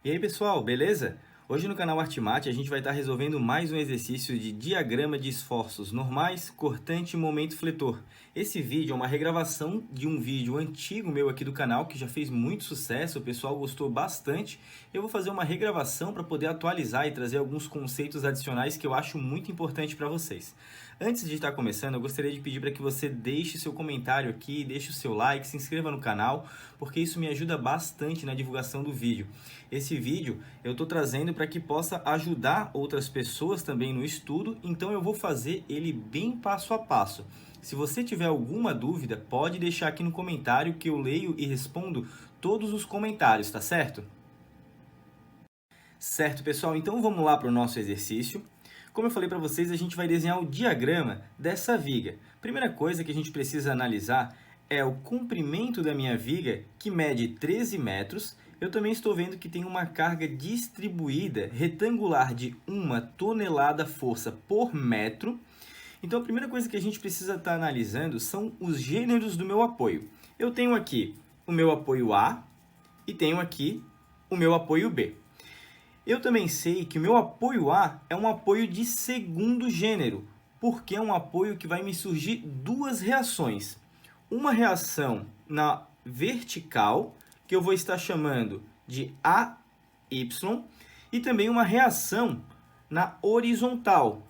E aí pessoal, beleza? Hoje no canal Artemate a gente vai estar resolvendo mais um exercício de diagrama de esforços normais, cortante e momento fletor. Esse vídeo é uma regravação de um vídeo antigo meu aqui do canal que já fez muito sucesso, o pessoal gostou bastante. Eu vou fazer uma regravação para poder atualizar e trazer alguns conceitos adicionais que eu acho muito importante para vocês. Antes de estar começando, eu gostaria de pedir para que você deixe seu comentário aqui, deixe o seu like, se inscreva no canal, porque isso me ajuda bastante na divulgação do vídeo. Esse vídeo eu estou trazendo para que possa ajudar outras pessoas também no estudo, então eu vou fazer ele bem passo a passo. Se você tiver alguma dúvida, pode deixar aqui no comentário que eu leio e respondo todos os comentários, tá certo? Certo, pessoal? Então vamos lá para o nosso exercício. Como eu falei para vocês, a gente vai desenhar o diagrama dessa viga. Primeira coisa que a gente precisa analisar é o comprimento da minha viga, que mede 13 metros. Eu também estou vendo que tem uma carga distribuída retangular de 1 tonelada força por metro. Então, a primeira coisa que a gente precisa estar analisando são os gêneros do meu apoio. Eu tenho aqui o meu apoio A e tenho aqui o meu apoio B. Eu também sei que o meu apoio A é um apoio de segundo gênero, porque é um apoio que vai me surgir duas reações. Uma reação na vertical, que eu vou estar chamando de AY, e também uma reação na horizontal,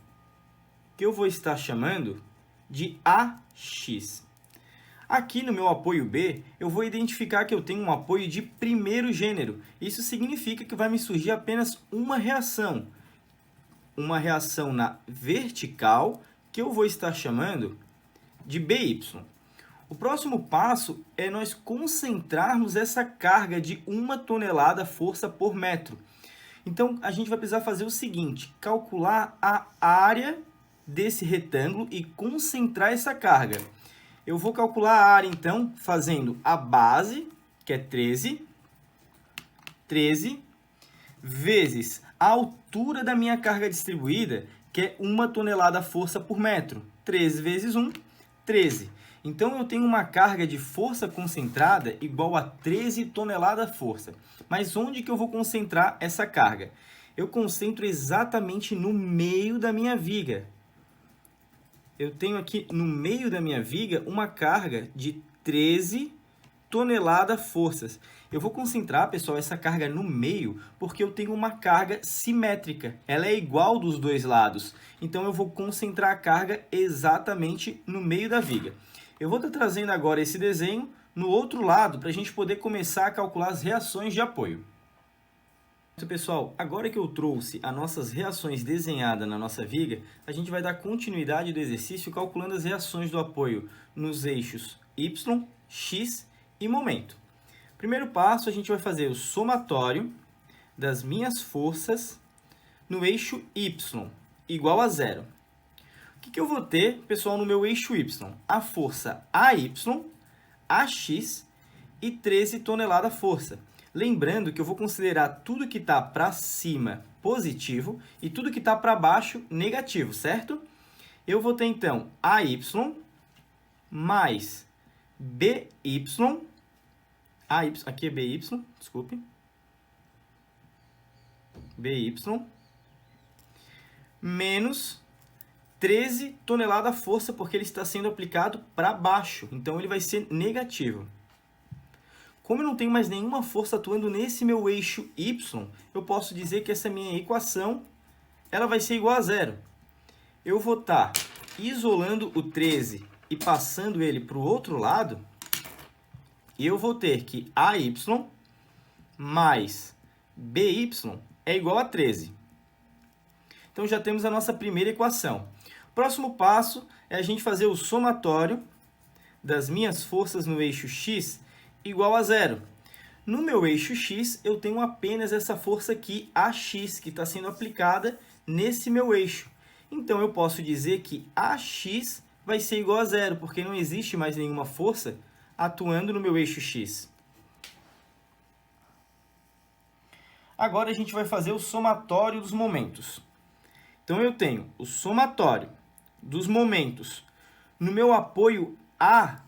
que eu vou estar chamando de AX. Aqui no meu apoio B, eu vou identificar que eu tenho um apoio de primeiro gênero. Isso significa que vai me surgir apenas uma reação na vertical, que eu vou estar chamando de BY. O próximo passo é nós concentrarmos essa carga de 1 tonelada força por metro. Então, a gente vai precisar fazer o seguinte, calcular a área desse retângulo e concentrar essa carga. Eu vou calcular a área, então, fazendo a base, que é 13, vezes a altura da minha carga distribuída, que é 1 tonelada força por metro. 13 vezes 1, 13. Então, eu tenho uma carga de força concentrada igual a 13 toneladas força. Mas onde que eu vou concentrar essa carga? Eu concentro exatamente no meio da minha viga. Eu tenho aqui no meio da minha viga uma carga de 13 toneladas forças. Eu vou concentrar, pessoal, essa carga no meio porque eu tenho uma carga simétrica. Ela é igual dos dois lados. Então, eu vou concentrar a carga exatamente no meio da viga. Eu vou estar trazendo agora esse desenho no outro lado para a gente poder começar a calcular as reações de apoio. Pessoal, agora que eu trouxe as nossas reações desenhadas na nossa viga, a gente vai dar continuidade do exercício calculando as reações do apoio nos eixos Y, X e momento. Primeiro passo, a gente vai fazer o somatório das minhas forças no eixo Y, igual a 0. O que eu vou ter, pessoal, no meu eixo Y? A força AY, AX e 13 toneladas força. Lembrando que eu vou considerar tudo que está para cima positivo e tudo que está para baixo negativo, certo? Eu vou ter, então, AY mais BY, aqui é BY, desculpe, BY, menos 13 toneladas força, porque ele está sendo aplicado para baixo, então ele vai ser negativo. Como eu não tenho mais nenhuma força atuando nesse meu eixo Y, eu posso dizer que essa minha equação ela vai ser igual a 0. Eu vou estar isolando o 13 e passando ele para o outro lado, e eu vou ter que AY mais BY é igual a 13. Então, já temos a nossa primeira equação. O próximo passo é a gente fazer o somatório das minhas forças no eixo X igual a 0. No meu eixo X, eu tenho apenas essa força aqui, AX, que está sendo aplicada nesse meu eixo. Então, eu posso dizer que AX vai ser igual a 0, porque não existe mais nenhuma força atuando no meu eixo X. Agora, a gente vai fazer o somatório dos momentos. Então, eu tenho o somatório dos momentos no meu apoio A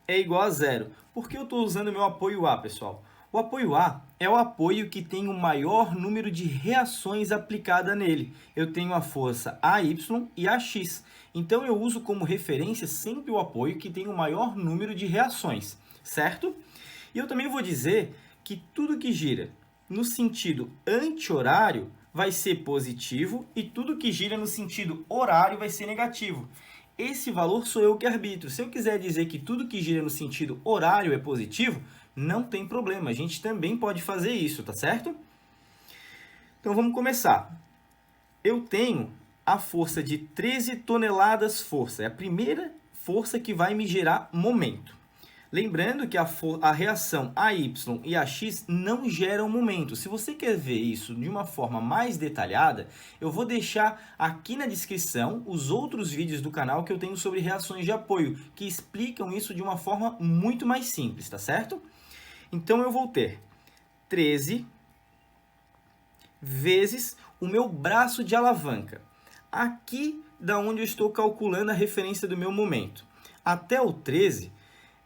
é igual a 0. Por que eu estou usando o meu apoio A, pessoal? O apoio A é o apoio que tem o maior número de reações aplicada nele. Eu tenho a força AY e AX. Então, eu uso como referência sempre o apoio que tem o maior número de reações, certo? E eu também vou dizer que tudo que gira no sentido anti-horário vai ser positivo e tudo que gira no sentido horário vai ser negativo. Esse valor sou eu que arbitro. Se eu quiser dizer que tudo que gira no sentido horário é positivo, não tem problema. A gente também pode fazer isso, tá certo? Então, vamos começar. Eu tenho a força de 13 toneladas força. É a primeira força que vai me gerar momento. Lembrando que a reação AY e AX não geram momento. Se você quer ver isso de uma forma mais detalhada, eu vou deixar aqui na descrição os outros vídeos do canal que eu tenho sobre reações de apoio, que explicam isso de uma forma muito mais simples, tá certo? Então, eu vou ter 13 vezes o meu braço de alavanca. Aqui da onde eu estou calculando a referência do meu momento. Até o 13,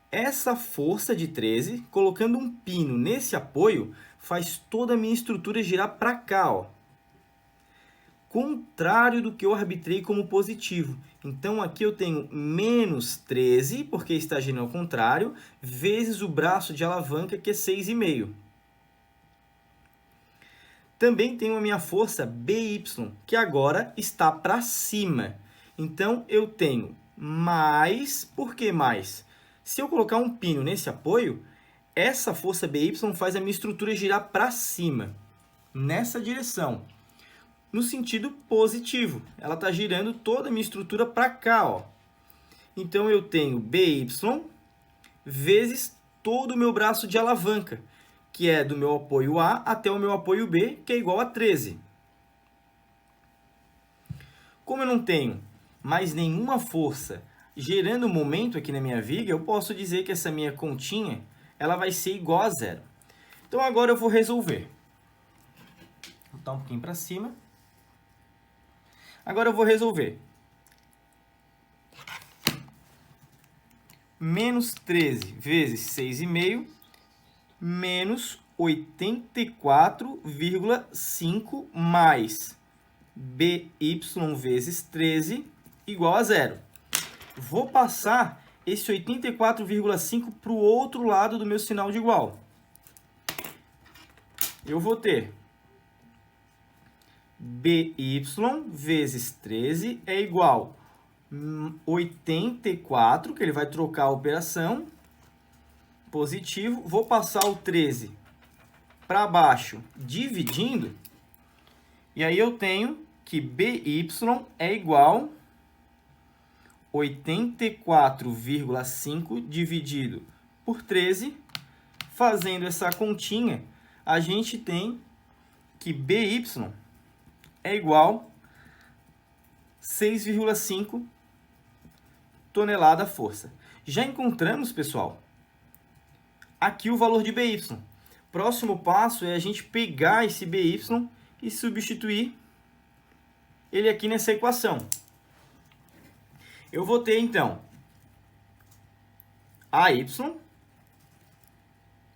essa força de 13, colocando um pino nesse apoio, faz toda a minha estrutura girar para cá, ó. Contrário do que eu arbitrei como positivo. Então, aqui eu tenho menos 13, porque está girando ao contrário, vezes o braço de alavanca, que é 6,5. Também tenho a minha força BY, que agora está para cima. Então, eu tenho mais... Por que mais? Se eu colocar um pino nesse apoio, essa força BY faz a minha estrutura girar para cima, nessa direção, no sentido positivo. Ela está girando toda a minha estrutura para cá, ó. Então, eu tenho BY vezes todo o meu braço de alavanca, que é do meu apoio A até o meu apoio B, que é igual a 13. Como eu não tenho mais nenhuma força gerando momento aqui na minha viga, eu posso dizer que essa minha continha ela vai ser igual a zero. Então, agora eu vou resolver. Vou botar um pouquinho para cima. Agora eu vou resolver. Menos 13 vezes 6,5 menos 84,5 mais BY vezes 13 igual a zero. Vou passar esse 84,5 para o outro lado do meu sinal de igual. Eu vou ter BY vezes 13 é igual a 84, que ele vai trocar a operação, positivo. Vou passar o 13 para baixo, dividindo. E aí eu tenho que BY é igual a 84,5 dividido por 13. Fazendo essa continha, a gente tem que BY é igual a 6,5 tonelada força. Já encontramos, pessoal, aqui o valor de BY. Próximo passo é a gente pegar esse BY e substituir ele aqui nessa equação. Eu vou ter, então, AY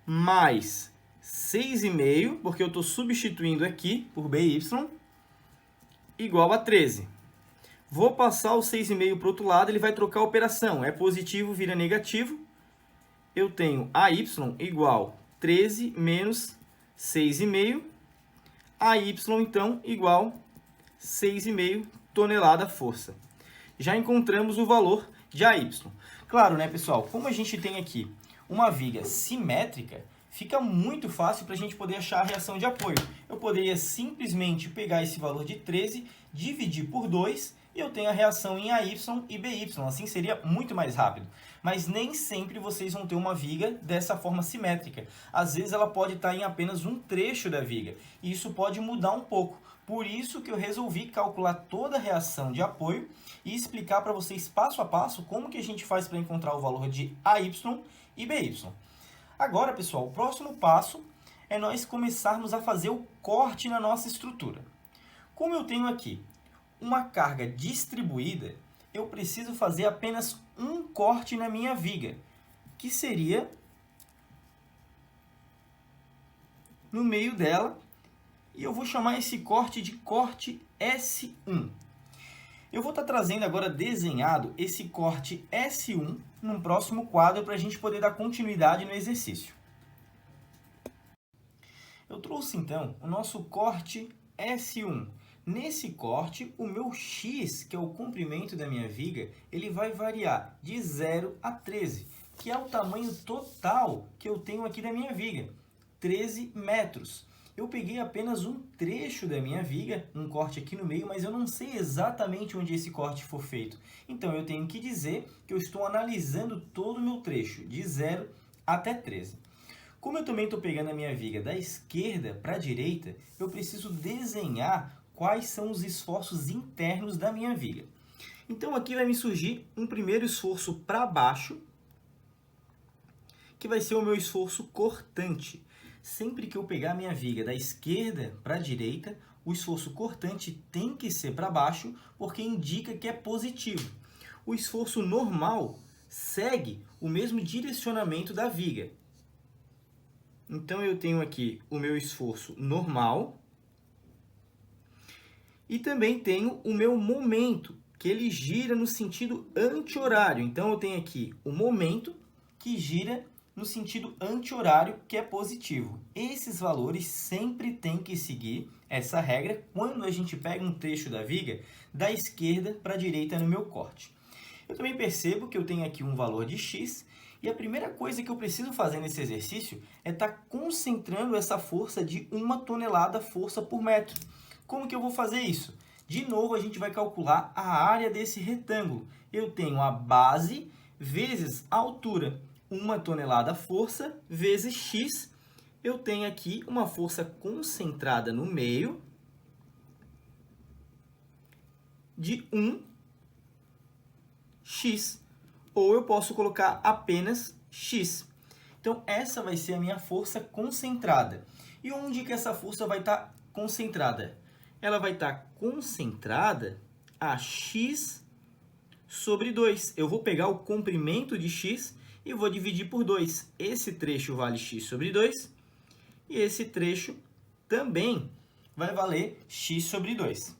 mais 6,5, porque eu estou substituindo aqui por BY, igual a 13. Vou passar o 6,5 para o outro lado, ele vai trocar a operação. É positivo, vira negativo. Eu tenho AY igual a 13 menos 6,5. AY, então, igual a 6,5 tonelada força. Já encontramos o valor de AY. Claro, né, pessoal? Como a gente tem aqui uma viga simétrica, fica muito fácil para a gente poder achar a reação de apoio. Eu poderia simplesmente pegar esse valor de 13, dividir por 2, e eu tenho a reação em AY e BY. Assim seria muito mais rápido. Mas nem sempre vocês vão ter uma viga dessa forma simétrica. Às vezes ela pode estar em apenas um trecho da viga. E isso pode mudar um pouco. Por isso que eu resolvi calcular toda a reação de apoio e explicar para vocês passo a passo como que a gente faz para encontrar o valor de AY e BY. Agora, pessoal, o próximo passo é nós começarmos a fazer o corte na nossa estrutura. Como eu tenho aqui uma carga distribuída, eu preciso fazer apenas um corte na minha viga, que seria no meio dela e eu vou chamar esse corte de corte S1. Eu vou estar trazendo agora desenhado esse corte S1 num próximo quadro para a gente poder dar continuidade no exercício. Eu trouxe então o nosso corte S1. Nesse corte, o meu x, que é o comprimento da minha viga, ele vai variar de 0 a 13, que é o tamanho total que eu tenho aqui da minha viga, 13 metros. Eu peguei apenas um trecho da minha viga, um corte aqui no meio, mas eu não sei exatamente onde esse corte for feito. Então, eu tenho que dizer que eu estou analisando todo o meu trecho, de 0 até 13. Como eu também estou pegando a minha viga da esquerda para a direita, eu preciso desenhar quais são os esforços internos da minha viga. Então, aqui vai me surgir um primeiro esforço para baixo, que vai ser o meu esforço cortante. Sempre que eu pegar a minha viga da esquerda para a direita, o esforço cortante tem que ser para baixo, porque indica que é positivo. O esforço normal segue o mesmo direcionamento da viga. Então, eu tenho aqui o meu esforço normal e também tenho o meu momento, que ele gira no sentido anti-horário. Então, eu tenho aqui o momento que gira no sentido anti-horário, que é positivo. Esses valores sempre têm que seguir essa regra quando a gente pega um trecho da viga da esquerda para a direita no meu corte. Eu também percebo que eu tenho aqui um valor de x, e a primeira coisa que eu preciso fazer nesse exercício é estar concentrando essa força de 1 tonelada força por metro. Como que eu vou fazer isso? De novo, a gente vai calcular a área desse retângulo. Eu tenho a base vezes a altura. 1 tonelada força vezes x. Eu tenho aqui uma força concentrada no meio de 1x. Ou eu posso colocar apenas x. Então, essa vai ser a minha força concentrada. E onde que essa força vai estar concentrada? Ela vai estar concentrada a x sobre 2. Eu vou pegar o comprimento de x e vou dividir por 2. Esse trecho vale x sobre 2 e esse trecho também vai valer x sobre 2.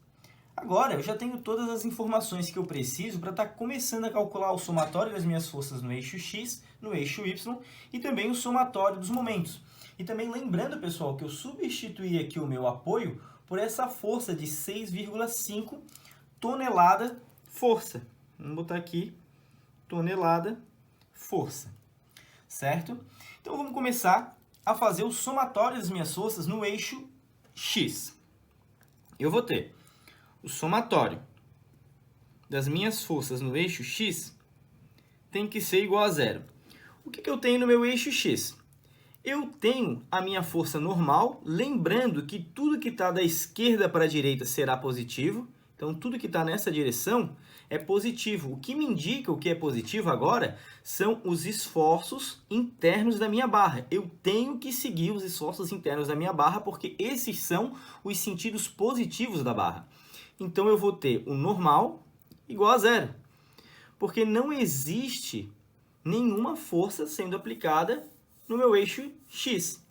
Agora, eu já tenho todas as informações que eu preciso para estar começando a calcular o somatório das minhas forças no eixo x, no eixo y e também o somatório dos momentos. E também lembrando, pessoal, que eu substituí aqui o meu apoio por essa força de 6,5 tonelada força. Vamos botar aqui tonelada força, certo? Então, vamos começar a fazer o somatório das minhas forças no eixo x. Eu vou ter o somatório das minhas forças no eixo x tem que ser igual a zero. O que eu tenho no meu eixo x? Eu tenho a minha força normal, lembrando que tudo que está da esquerda para a direita será positivo. Então, tudo que está nessa direção é positivo. O que me indica o que é positivo agora são os esforços internos da minha barra. Eu tenho que seguir os esforços internos da minha barra, porque esses são os sentidos positivos da barra. Então, eu vou ter o normal igual a zero, porque não existe nenhuma força sendo aplicada no meu eixo x.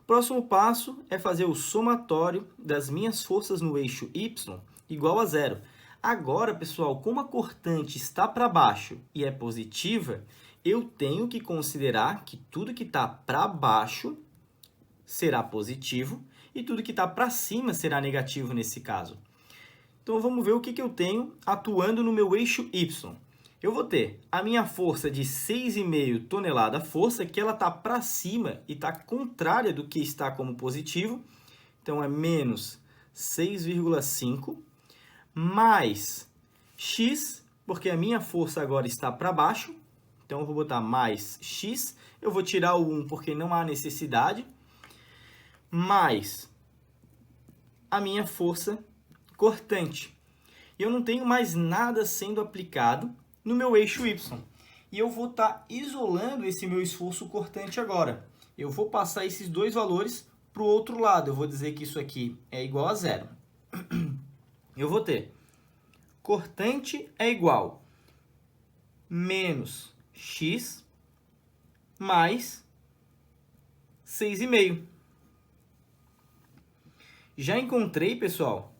O próximo passo é fazer o somatório das minhas forças no eixo y igual a zero. Agora, pessoal, como a cortante está para baixo e é positiva, eu tenho que considerar que tudo que está para baixo será positivo e tudo que está para cima será negativo nesse caso. Então, vamos ver o que eu tenho atuando no meu eixo y. Eu vou ter a minha força de 6,5 tonelada força, que ela está para cima e está contrária do que está como positivo. Então, é menos 6,5 mais x, porque a minha força agora está para baixo. Então, eu vou botar mais x. Eu vou tirar o 1 porque não há necessidade. Mais a minha força cortante. E eu não tenho mais nada sendo aplicado no meu eixo y. E eu vou estar isolando esse meu esforço cortante agora. Eu vou passar esses dois valores para o outro lado. Eu vou dizer que isso aqui é igual a zero. Eu vou ter cortante é igual menos x mais 6,5. Já encontrei, pessoal,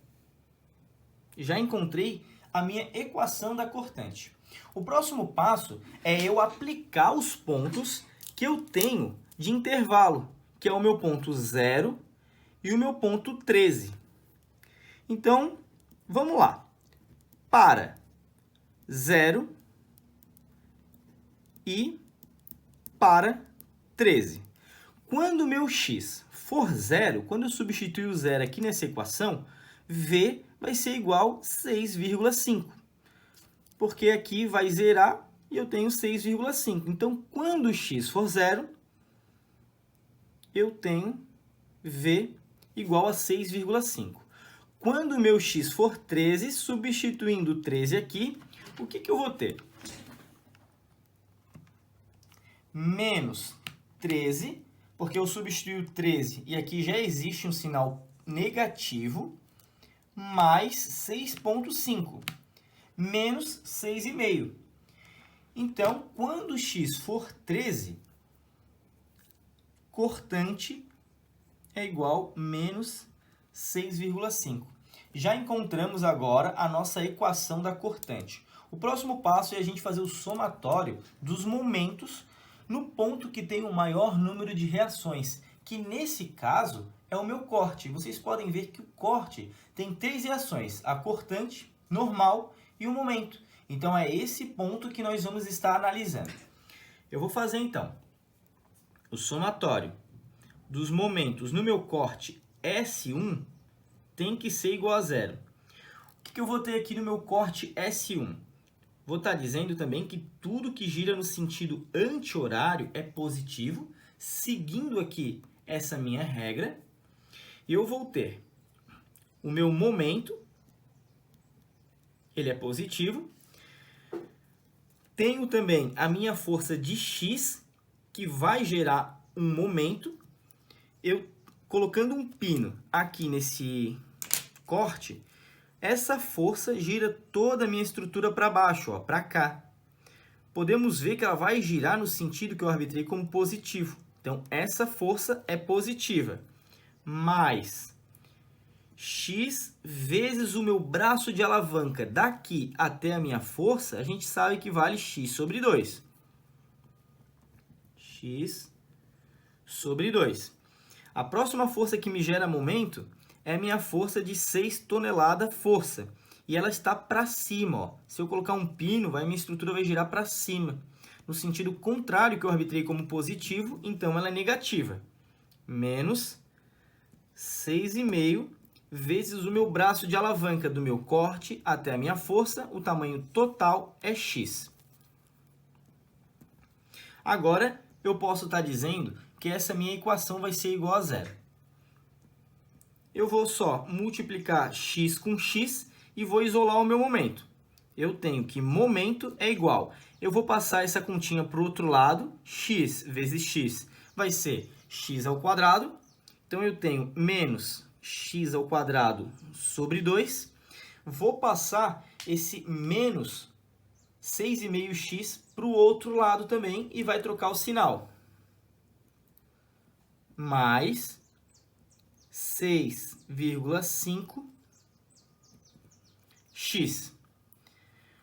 já encontrei a minha equação da cortante. O próximo passo é eu aplicar os pontos que eu tenho de intervalo, que é o meu ponto 0 e o meu ponto 13. Então, vamos lá. Para 0 e para 13. Quando o meu x for 0, quando eu substituir o 0 aqui nessa equação, v vai ser igual a 6,5. Porque aqui vai zerar e eu tenho 6,5. Então, quando x for 0, eu tenho v igual a 6,5. Quando o meu x for 13, substituindo 13 aqui, o que eu vou ter? Menos 13, porque eu substituí o 13 e aqui já existe um sinal negativo, mais 6,5, menos 6,5. Então, quando x for 13, cortante é igual a menos 6,5. Já encontramos agora a nossa equação da cortante. O próximo passo é a gente fazer o somatório dos momentos no ponto que tem o maior número de reações, que nesse caso é o meu corte. Vocês podem ver que o corte tem 3 reações, a cortante, normal e o momento. Então é esse ponto que nós vamos estar analisando. Eu vou fazer então o somatório dos momentos no meu corte S1 tem que ser igual a 0. O que eu vou ter aqui no meu corte S1? Vou estar dizendo também que tudo que gira no sentido anti-horário é positivo, seguindo aqui essa minha regra. E eu vou ter o meu momento, ele é positivo. Tenho também a minha força de x, que vai gerar um momento. Eu colocando um pino aqui nesse corte, essa força gira toda a minha estrutura para baixo, para cá. Podemos ver que ela vai girar no sentido que eu arbitrei como positivo. Então, essa força é positiva. Mais x vezes o meu braço de alavanca daqui até a minha força, a gente sabe que vale x sobre 2. X sobre 2. A próxima força que me gera momento é a minha força de 6 toneladas força. E ela está para cima. Ó. Se eu colocar um pino, minha estrutura vai girar para cima. No sentido contrário que eu arbitrei como positivo, então ela é negativa. Menos 6,5 vezes o meu braço de alavanca do meu corte até a minha força. O tamanho total é x. Agora, eu posso estar dizendo que essa minha equação vai ser igual a 0. Eu vou só multiplicar x com x e vou isolar o meu momento. Eu tenho que momento é igual. Eu vou passar essa continha para o outro lado. X vezes x vai ser x ao quadrado. Então, eu tenho menos x ao quadrado sobre 2. Vou passar esse menos 6,5x para o outro lado também e vai trocar o sinal. Mais 6,5x.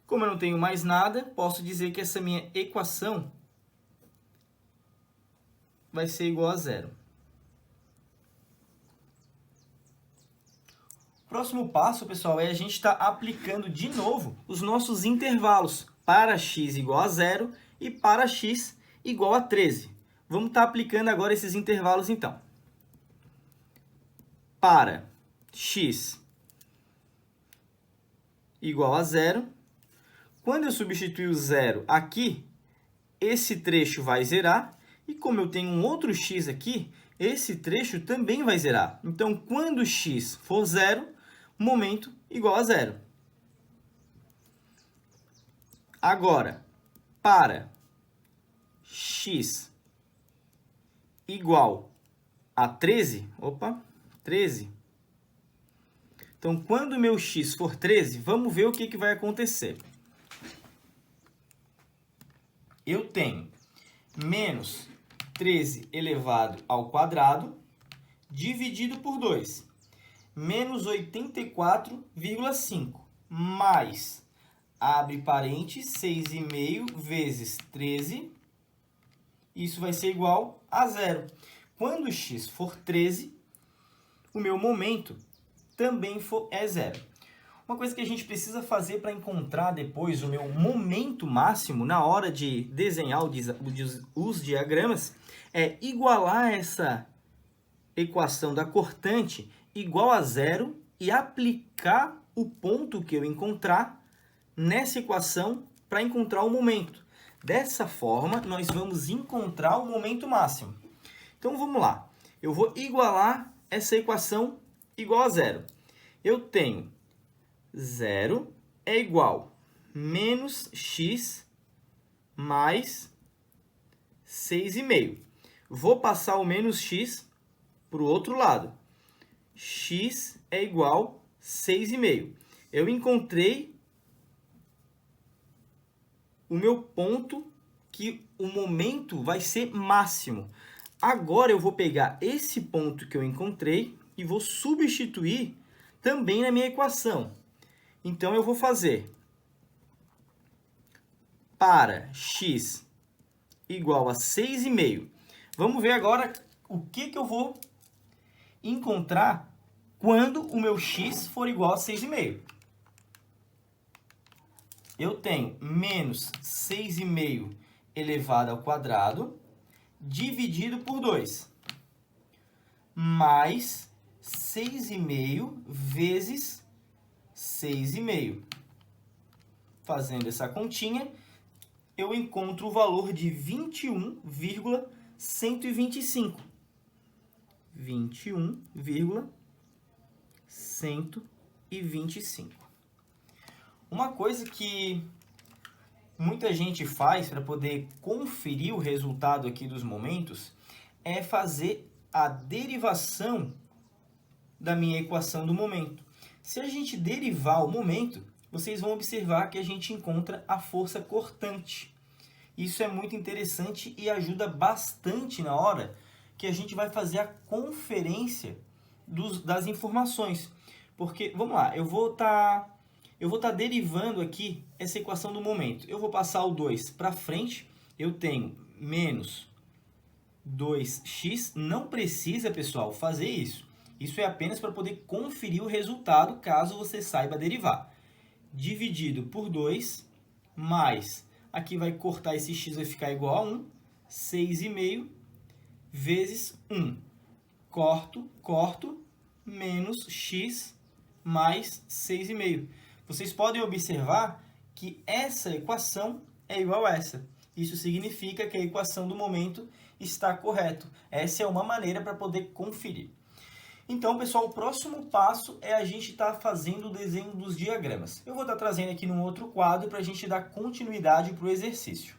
Como eu não tenho mais nada, posso dizer que essa minha equação vai ser igual a 0. O próximo passo, pessoal, é a gente estar aplicando de novo os nossos intervalos para x igual a 0 e para x igual a 13. Vamos estar aplicando agora esses intervalos, então. Para x igual a 0, quando eu substituir o 0 aqui, esse trecho vai zerar. E como eu tenho um outro x aqui, esse trecho também vai zerar. Então, quando x for 0, momento igual a 0. Agora, para x igual a 13, 13. Então, quando o meu x for 13, vamos ver o que vai acontecer. Eu tenho menos 13 elevado ao quadrado dividido por 2. menos 84,5 mais, abre parênteses, 6,5 vezes 13, isso vai ser igual a zero. Quando x for 13, o meu momento também é zero. Uma coisa que a gente precisa fazer para encontrar depois o meu momento máximo na hora de desenhar os diagramas é igualar essa equação da cortante igual a zero e aplicar o ponto que eu encontrar nessa equação para encontrar o momento. Dessa forma, nós vamos encontrar o momento máximo. Então, vamos lá. Eu vou igualar essa equação igual a zero. Eu tenho 0 é igual a menos x mais 6,5. Vou passar o menos x para o outro lado. X é igual a 6,5. Eu encontrei o meu ponto que o momento vai ser máximo. Agora eu vou pegar esse ponto que eu encontrei e vou substituir também na minha equação. Então, eu vou fazer para x igual a 6,5. Vamos ver agora o que eu vou encontrar quando o meu x for igual a 6,5. Eu tenho menos 6,5 elevado ao quadrado dividido por 2, mais 6,5 vezes 6,5. Fazendo essa continha, eu encontro o valor de 21,125. 21,125. Uma coisa que muita gente faz para poder conferir o resultado aqui dos momentos é fazer a derivação da minha equação do momento. Se a gente derivar o momento, vocês vão observar que a gente encontra a força cortante. Isso é muito interessante e ajuda bastante na hora que a gente vai fazer a conferência das informações. Porque, vamos lá, eu vou estar derivando aqui essa equação do momento. Eu vou passar o 2 para frente, eu tenho menos 2x. Não precisa, pessoal, fazer isso. Isso é apenas para poder conferir o resultado, caso você saiba derivar. Dividido por 2, mais, aqui vai cortar esse x, vai ficar igual a 1, 6,5 vezes 1. Corto, menos x mais 6,5. Vocês podem observar que essa equação é igual a essa. Isso significa que a equação do momento está correta. Essa é uma maneira para poder conferir. Então, pessoal, o próximo passo é a gente estar fazendo o desenho dos diagramas. Eu vou estar trazendo aqui num outro quadro para a gente dar continuidade para o exercício.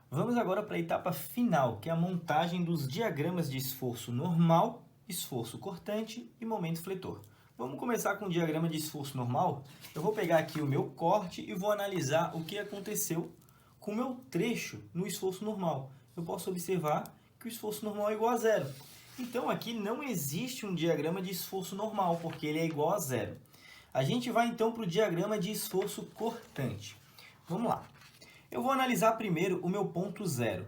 Vamos agora para a etapa final, que é a montagem dos diagramas de esforço normal, esforço cortante e momento fletor. Vamos começar com o diagrama de esforço normal. Eu vou pegar aqui o meu corte e vou analisar o que aconteceu com o meu trecho no esforço normal. Eu posso observar que o esforço normal é igual a zero. Então, aqui não existe um diagrama de esforço normal, porque ele é igual a zero. A gente vai, então, para o diagrama de esforço cortante. Vamos lá. Eu vou analisar primeiro o meu ponto zero.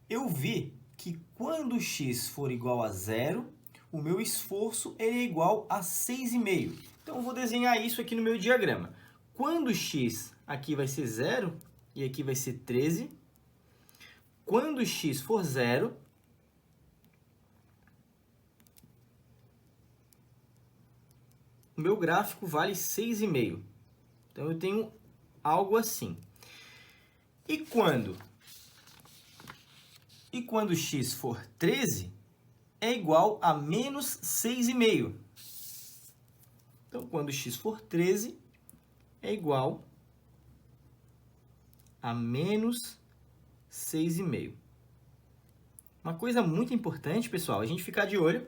Eu vi que quando x for igual a zero, o meu esforço é igual a 6,5. Então, eu vou desenhar isso aqui no meu diagrama. Quando x aqui vai ser zero e aqui vai ser 13, quando x for zero, o meu gráfico vale 6,5. Então, eu tenho algo assim. E quando x for 13, é igual a menos 6,5. Então, quando x for 13, é igual a menos 6,5. Uma coisa muito importante, pessoal, a gente ficar de olho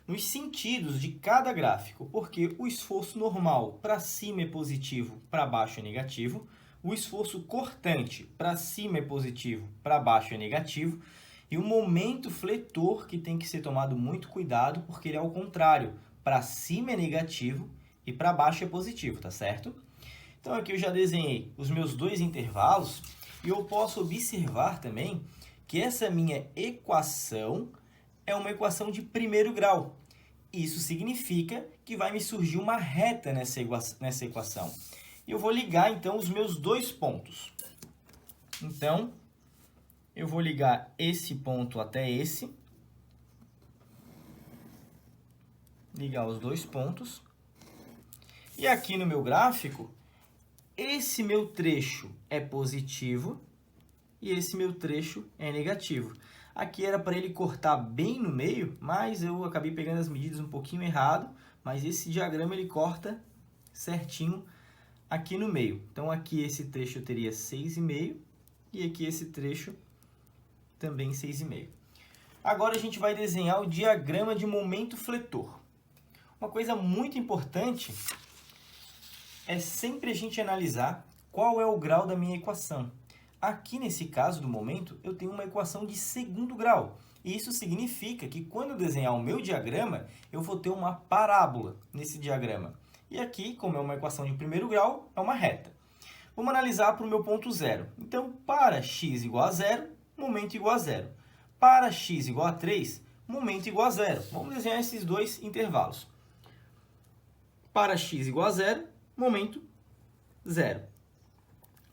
nos sentidos de cada gráfico, porque o esforço normal para cima é positivo, para baixo é negativo, o esforço cortante para cima é positivo, para baixo é negativo, E o momento fletor que tem que ser tomado muito cuidado, porque ele é ao contrário. Para cima é negativo e para baixo é positivo, tá certo? Então aqui eu já desenhei os meus dois intervalos e eu posso observar também que essa minha equação é uma equação de primeiro grau. Isso significa que vai me surgir uma reta nessa equação. E eu vou ligar, então, os meus dois pontos. Então, eu vou ligar esse ponto até esse. Ligar os dois pontos. E aqui no meu gráfico, esse meu trecho é positivo e esse meu trecho é negativo. Aqui era para ele cortar bem no meio, mas eu acabei pegando as medidas um pouquinho errado, mas esse diagrama ele corta certinho aqui no meio. Então aqui esse trecho eu teria 6,5 e aqui esse trecho também 6,5. Agora a gente vai desenhar o diagrama de momento fletor. Uma coisa muito importante é sempre a gente analisar qual é o grau da minha equação. Aqui, nesse caso do momento, eu tenho uma equação de segundo grau. E isso significa que quando eu desenhar o meu diagrama, eu vou ter uma parábola nesse diagrama. E aqui, como é uma equação de primeiro grau, é uma reta. Vamos analisar para o meu ponto zero. Então, para x igual a 0, momento igual a 0. Para x igual a 3, momento igual a 0. Vamos desenhar esses dois intervalos. Para x igual a 0, momento 0.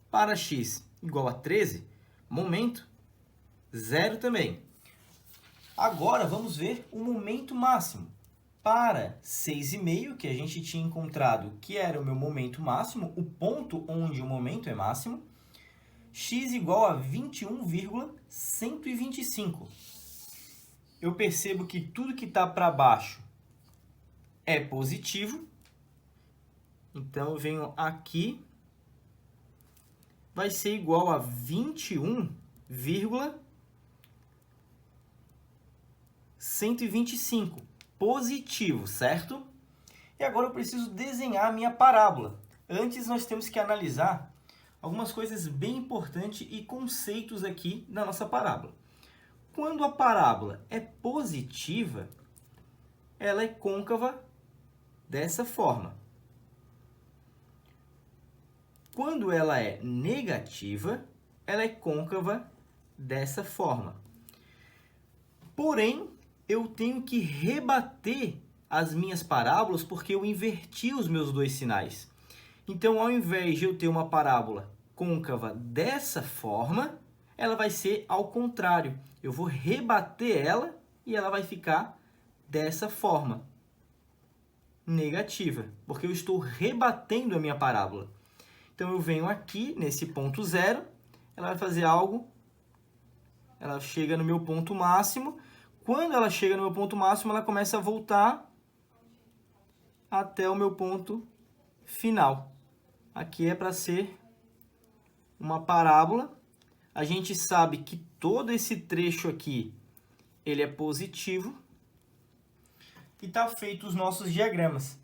Para x igual a 13, momento 0 também. Agora, vamos ver o momento máximo. Para 6,5, que a gente tinha encontrado que era o meu momento máximo, o ponto onde o momento é máximo, x igual a 21,125. Eu percebo que tudo que está para baixo é positivo. Então, eu venho aqui, vai ser igual a 21,125, positivo, certo? E agora eu preciso desenhar a minha parábola. Antes, nós temos que analisar algumas coisas bem importantes e conceitos aqui da nossa parábola. Quando a parábola é positiva, ela é côncava dessa forma. Quando ela é negativa, ela é côncava dessa forma. Porém, eu tenho que rebater as minhas parábolas porque eu inverti os meus dois sinais. Então, ao invés de eu ter uma parábola côncava dessa forma, ela vai ser ao contrário. Eu vou rebater ela e ela vai ficar dessa forma, negativa, porque eu estou rebatendo a minha parábola. Então, eu venho aqui, nesse ponto zero, ela vai fazer algo, ela chega no meu ponto máximo. Quando ela chega no meu ponto máximo, ela começa a voltar até o meu ponto final. Aqui é para ser uma parábola. A gente sabe que todo esse trecho aqui, ele é positivo. E está feito os nossos diagramas.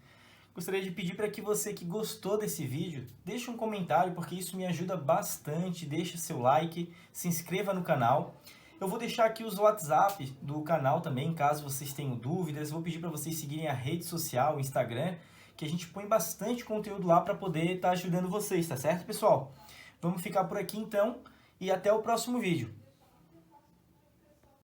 Gostaria de pedir para que você que gostou desse vídeo, deixe um comentário, porque isso me ajuda bastante. Deixe seu like, se inscreva no canal. Eu vou deixar aqui os WhatsApp do canal também, caso vocês tenham dúvidas. Vou pedir para vocês seguirem a rede social, o Instagram, que a gente põe bastante conteúdo lá para poder estar ajudando vocês, tá certo, pessoal? Vamos ficar por aqui então e até o próximo vídeo.